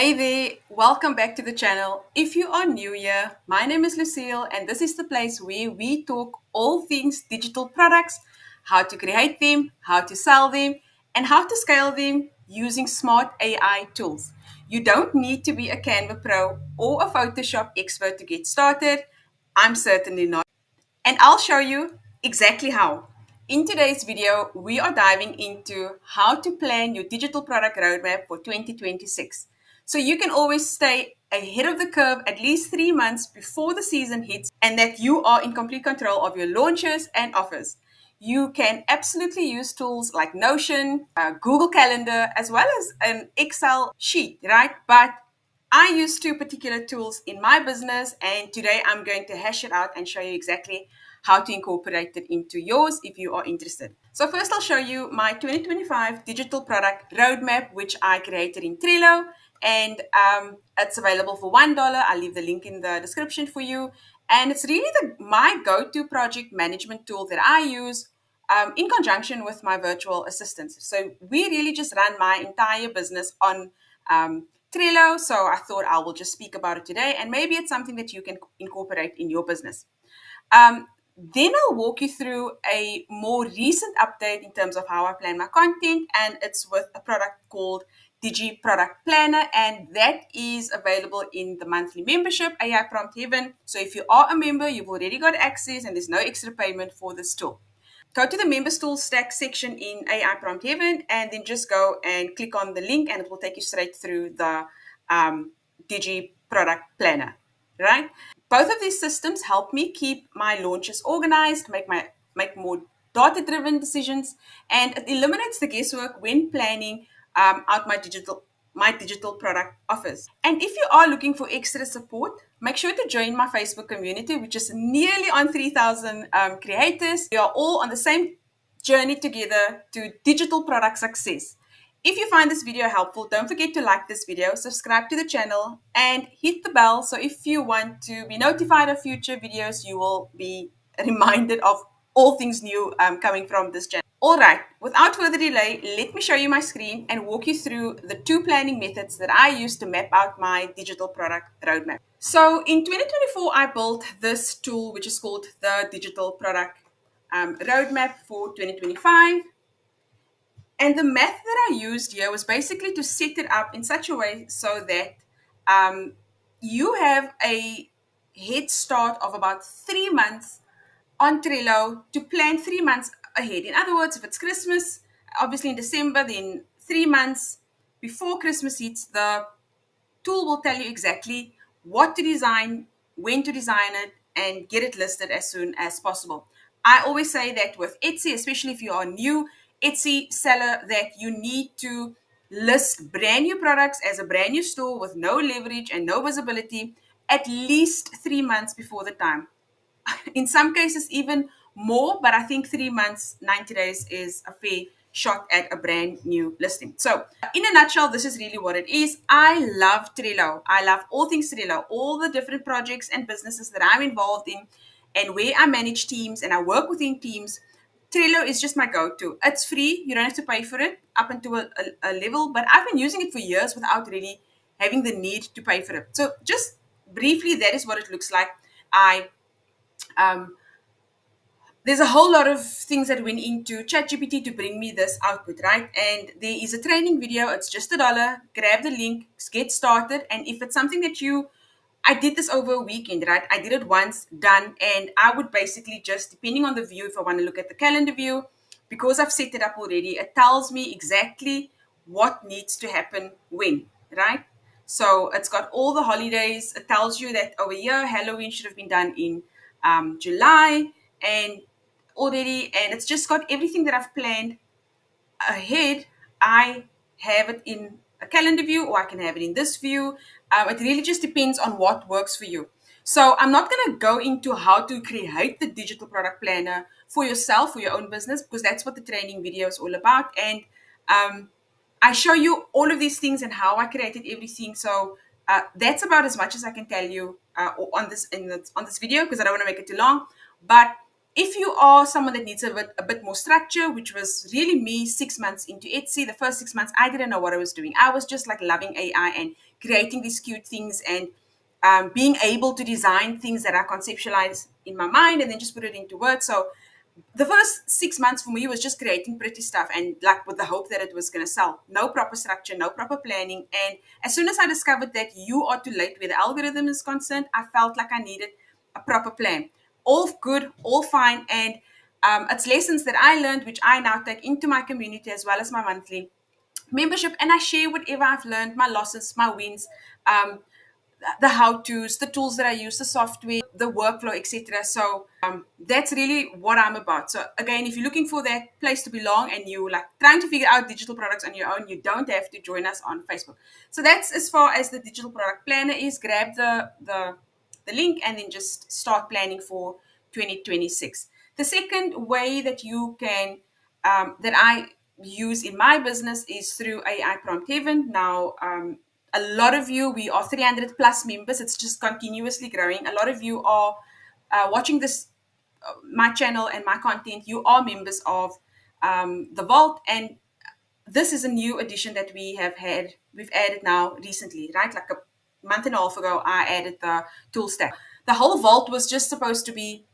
Hey there, welcome back to the channel. If you are new here, my name is Lucille, and this is the place where we talk all things digital products, how to create them, how to sell them, and how to scale them using smart AI tools. You don't need to be a Canva pro or a Photoshop expert to get started. I'm certainly not. And I'll show you exactly how. In today's video, we are diving into how to plan your digital product roadmap for 2026. So you can always stay ahead of the curve at least 3 months before the season hits, and that you are in complete control of your launches and offers. You can absolutely use tools like Notion, Google Calendar, as well as an Excel sheet, right? But I use two particular tools in my business, and today I'm going to hash it out and show you exactly how to incorporate it into yours if you are interested. So first I'll show you my 2025 digital product roadmap, which I created in Trello, and it's available for $1. I'll leave the link in the description for you. And it's really my go-to project management tool that I use in conjunction with my virtual assistants. So we really just run my entire business on Trello. So I thought I will just speak about it today, and maybe it's something that you can incorporate in your business. Then I'll walk you through a more recent update in terms of how I plan my content, and it's with a product called Digi Product Planner, and that is available in the monthly membership, AI Prompt Heaven. So if you are a member, you've already got access, and there's no extra payment for this tool. Go to the Members Tool Stack section in AI Prompt Heaven, and then just go and click on the link, and it will take you straight through the Digi Product Planner, right? Both of these systems help me keep my launches organized, make more data-driven decisions, and it eliminates the guesswork when planning out my digital product offers. And if you are looking for extra support, make sure to join my Facebook community, which is nearly on 3,000 creators. We are all on the same journey together to digital product success. If you find this video helpful, don't forget to like this video, subscribe to the channel, and hit the bell. So if you want to be notified of future videos, you will be reminded of all things new coming from this channel. All right, without further delay, let me show you my screen and walk you through the two planning methods that I use to map out my digital product roadmap. So in 2024, I built this tool, which is called the Digital Product Roadmap for 2025. And the method that I used here was basically to set it up in such a way so that you have a head start of about 3 months on Trello to plan 3 months ahead. In other words, if it's Christmas, obviously in December, then 3 months before Christmas hits, the tool will tell you exactly what to design, when to design it, and get it listed as soon as possible. I always say that with Etsy, especially if you are a new Etsy seller, that you need to list brand new products as a brand new store with no leverage and no visibility at least 3 months before the time. In some cases, even more, but I think 3 months, 90 days is a fair shot at a brand new listing. So, in a nutshell, this is really what it is. I love Trello. I love all things Trello, all the different projects and businesses that I'm involved in, and where I manage teams and I work within teams. Trello is just my go-to. It's free. You don't have to pay for it up until a level, but I've been using it for years without really having the need to pay for it. So just briefly, that is what it looks like. I um, there's a whole lot of things that went into ChatGPT to bring me this output, right? And there is a training video. It's just $1. Grab the link, get started. And if it's something that I did this over a weekend, right? I did it once, done. And I would basically just, depending on the view, if I want to look at the calendar view, because I've set it up already, it tells me exactly what needs to happen when, right? So it's got all the holidays. It tells you that over here, Halloween should have been done in July. And it's just got everything that I've planned ahead. I have it in a calendar view, or I can have it in this view. It really just depends on what works for you. So I'm not going to go into how to create the digital product planner for yourself, for your own business, because that's what the training video is all about. And I show you all of these things and how I created everything. So that's about as much as I can tell you on this video, because I don't want to make it too long. But if you are someone that needs a bit more structure, which was really me 6 months into Etsy, the first 6 months, I didn't know what I was doing. I was just like loving AI and creating these cute things and being able to design things that I conceptualize in my mind and then just put it into words. So the first 6 months for me was just creating pretty stuff and like with the hope that it was going to sell. No proper structure, no proper planning. And as soon as I discovered that you are too late where the algorithm is concerned, I felt like I needed a proper plan. All good, all fine. And it's lessons that I learned, which I now take into my community as well as my monthly membership. And I share whatever I've learned, my losses, my wins, um, the how-tos, the tools that I use, the software, the workflow, etc. So that's really what I'm about. So again, if you're looking for that place to belong and you like trying to figure out digital products on your own, you don't have to join us on Facebook. So that's as far as the digital product planner is. Grab the link and then just start planning for 2026. The second way that you can that I use in my business is through AI Prompt Heaven. Now, a lot of you, we are 300 plus members. It's just continuously growing. A lot of you are watching this, my channel and my content. You are members of the Vault, and this is a new addition that we've added now recently, right? Like a month and a half ago, I added the tool stack. The whole Vault was just supposed to be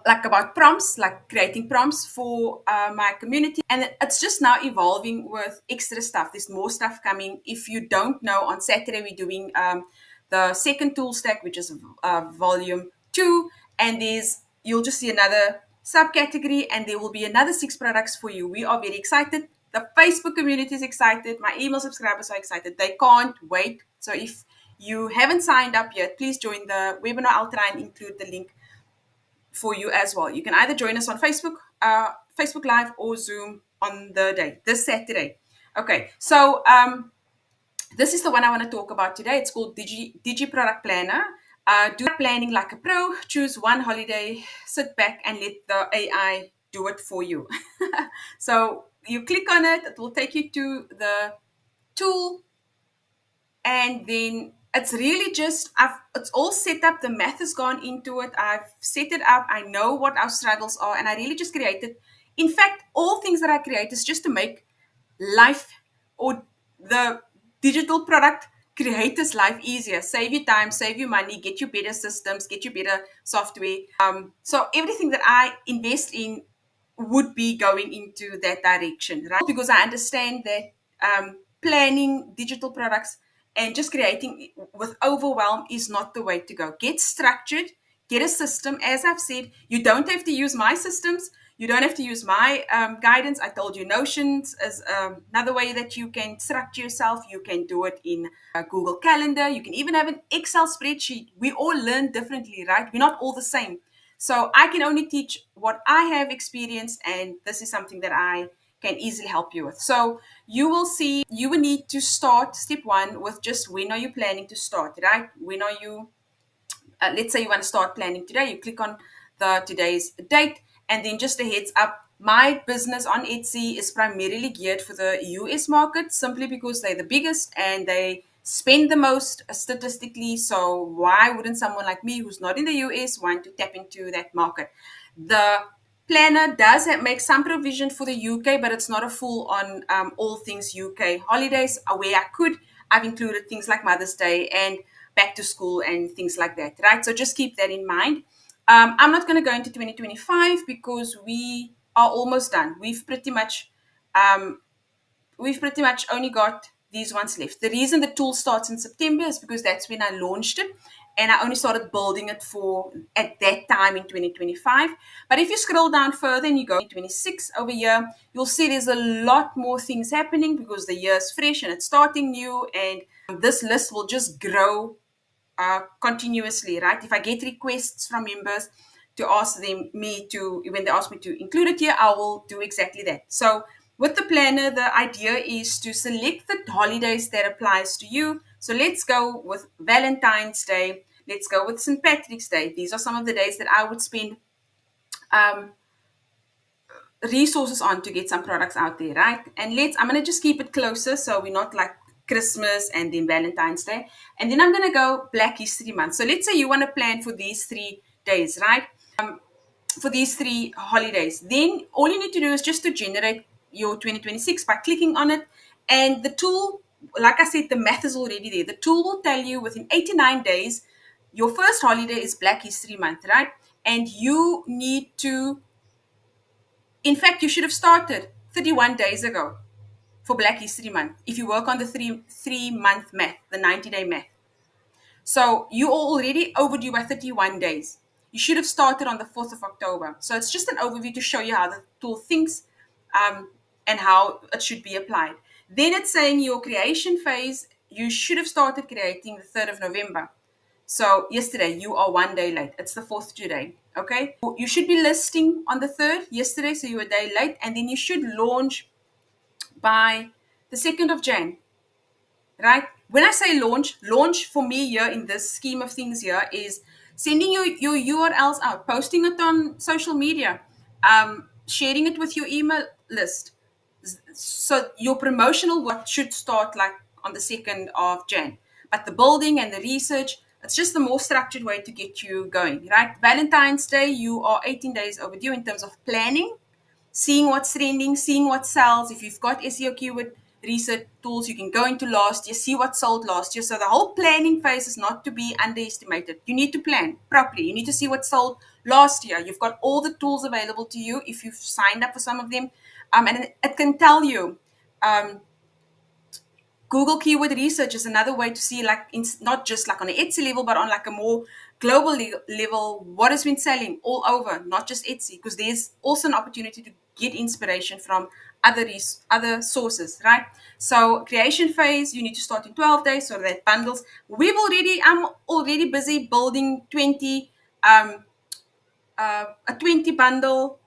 like about prompts, like creating prompts for my community. And it's just now evolving with extra stuff. There's more stuff coming. If you don't know, on Saturday, we're doing the second tool stack, which is volume 2. And you'll just see another subcategory, and there will be another 6 products for you. We are very excited. The Facebook community is excited. My email subscribers are excited. They can't wait. So if you haven't signed up yet, please join the webinar. I'll try and include the link for you as well. You can either join us on Facebook Live or Zoom on the day, this Saturday. Okay, so this is the one I want to talk about today. It's called Digi Product Planner. Do planning like a pro. Choose one holiday, sit back and let the AI do it for you. So you click on it, it will take you to the tool, and then it's really just it's all set up. The math has gone into it. I've set it up. I know what our struggles are, and I really just created. In fact, all things that I create is just to make life or the digital product creators' life easier, save you time, save you money, get you better systems, get you better software. So everything that I invest in would be going into that direction, right? Because I understand that planning digital products and just creating with overwhelm is not the way to go. Get structured, get a system. As I've said, you don't have to use my systems. You don't have to use my guidance. I told you Notions is another way that you can structure yourself. You can do it in Google Calendar. You can even have an Excel spreadsheet. We all learn differently, right? We're not all the same. So I can only teach what I have experienced, and this is something that I can easily help you with. So you will see, you will need to start step 1 with just when are you planning to start, right? When are you, let's say you want to start planning today, you click on the today's date, and then just a heads up, my business on Etsy is primarily geared for the US market, simply because they're the biggest and they spend the most statistically. So why wouldn't someone like me who's not in the US want to tap into that market? The planner does make some provision for the UK, but it's not a full on all things UK holidays. Where I could, I've included things like Mother's Day and back to school and things like that, right? So just keep that in mind. I'm not going to go into 2025 because we are almost done. We've pretty much only got these ones left. The reason the tool starts in September is because that's when I launched it, and I only started building it for at that time in 2025. But if you scroll down further and you go to 26 over here, you'll see there's a lot more things happening because the year is fresh and it's starting new, and this list will just grow continuously, right? If I get requests from members to ask when they ask me to include it here, I will do exactly that. So with the planner, the idea is to select the holidays that applies to you. So let's go with Valentine's Day. Let's go with St. Patrick's Day. These are some of the days that I would spend resources on to get some products out there, right? And I'm going to just keep it closer so we're not like Christmas and then Valentine's Day. And then I'm going to go Black History Month. So let's say you want to plan for these 3 days, right? For these 3 holidays. Then all you need to do is just to generate your 2026 by clicking on it. And the tool like I said, the math is already there. The tool will tell you within 89 days, your first holiday is Black History Month, right? And you need to, in fact, you should have started 31 days ago for Black History Month if you work on the three month math, the 90-day math. So you are already overdue by 31 days. You should have started on the 4th of October. So it's just an overview to show you how the tool thinks, and how it should be applied. Then it's saying your creation phase, you should have started creating the 3rd of November. So yesterday, you are 1 day late. It's the 4th today. Okay. You should be listing on the 3rd yesterday, so you're a day late. And then you should launch by the 2nd of Jan. Right? When I say launch for me here in this scheme of things here is sending your URLs out, posting it on social media, sharing it with your email list. So your promotional work should start like on the 2nd of Jan. But the building and the research, it's just the more structured way to get you going, right? Valentine's Day, you are 18 days overdue in terms of planning, seeing what's trending, seeing what sells. If you've got SEO keyword research tools, you can go into last year, see what sold last year. So the whole planning phase is not to be underestimated. You need to plan properly. You need to see what sold last year. You've got all the tools available to you if you've signed up for some of them. And it can tell you, Google keyword research is another way to see, like, not just like on an Etsy level, but on like a more global level, what has been selling all over, not just Etsy, because there's also an opportunity to get inspiration from other sources, right? So creation phase, you need to start in 12 days, so that bundles. I'm already busy building 20 a 20 bundle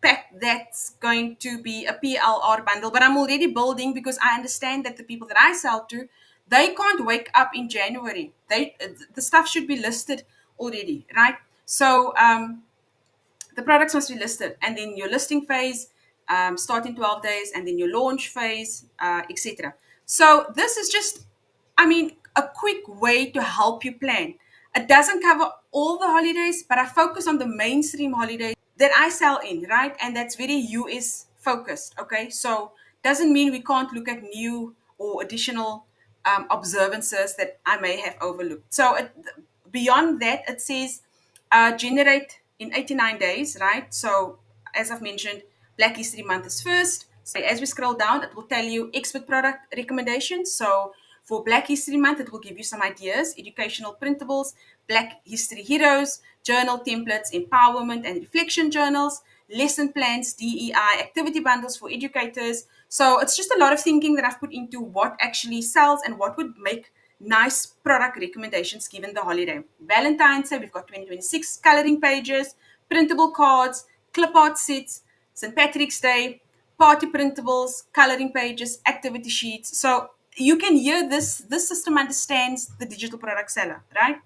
pack that's going to be a PLR bundle, but I'm already building because I understand that the people that I sell to, they can't wake up in January. The stuff should be listed already, right? So the products must be listed, and then your listing phase, start in 12 days, and then your launch phase, etc. So this is just, a quick way to help you plan. It doesn't cover all the holidays, but I focus on the mainstream holidays that I sell in, right? And that's very US focused, okay? So doesn't mean we can't look at new or additional observances that I may have overlooked. So beyond that, it says generate in 89 days, right? So as I've mentioned, Black History Month is first. So as we scroll down, it will tell you expert product recommendations. So for Black History Month, it will give you some ideas, educational printables, Black History Heroes, journal templates, empowerment and reflection journals, lesson plans, DEI, activity bundles for educators. So it's just a lot of thinking that I've put into what actually sells and what would make nice product recommendations given the holiday. Valentine's Day, we've got 2026 coloring pages, printable cards, clip art sets, St. Patrick's Day, party printables, coloring pages, activity sheets. So you can hear this system understands the digital product seller, right?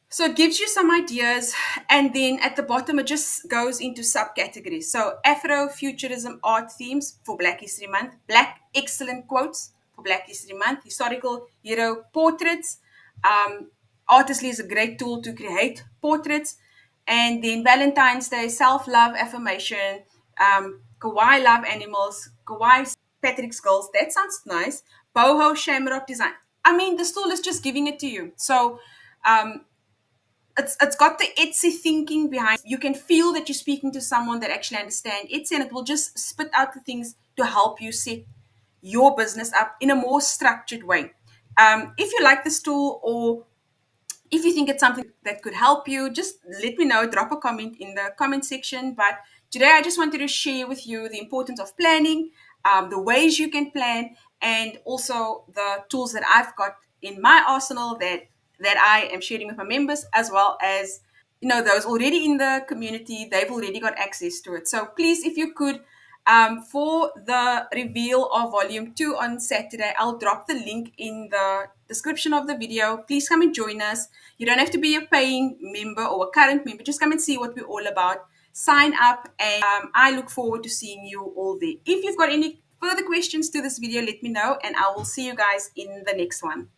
So it gives you some ideas, and then at the bottom, it just goes into subcategories. So Afrofuturism art themes for Black History Month, Black excellent quotes for Black History Month, historical hero portraits. Artistly is a great tool to create portraits. And then Valentine's Day, self-love affirmation, kawaii love animals, kawaii Patrick's girls. That sounds nice. Boho shamrock design. This tool is just giving it to you. So it's got the Etsy thinking behind. You can feel that you're speaking to someone that actually understands Etsy, and it will just spit out the things to help you set your business up in a more structured way. If you like this tool, or if you think it's something that could help you, just let me know, drop a comment in the comment section. But today I just wanted to share with you the importance of planning, the ways you can plan, and also the tools that I've got in my arsenal that I am sharing with my members, as well as those already in the community. They've already got access to it. So please, if you could, for the reveal of volume 2 on Saturday, I'll drop the link in the description of the video. Please come and join us. You don't have to be a paying member or a current member. Just come and see what we're all about. Sign up, and I look forward to seeing you all there. If you've got any further questions to this video, let me know, and I will see you guys in the next one.